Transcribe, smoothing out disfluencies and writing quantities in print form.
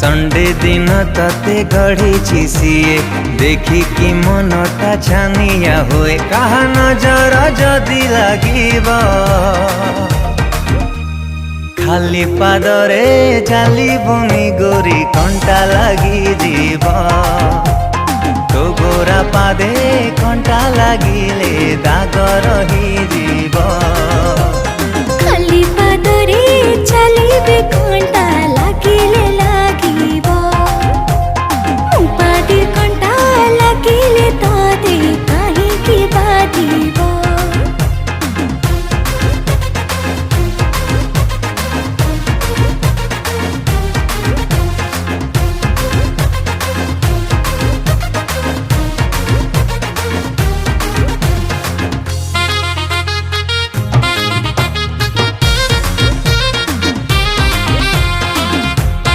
Sunday दिन तते गढ़ी CA देखी कि मनटा छानिया हुए कहा नजर जदि लगिब खाली पादरे चलबुनी गोरी कंटा लगी जीव तो गोरा पादे कंटा लगिले दाग रही जीव खाली पादरे चलिबे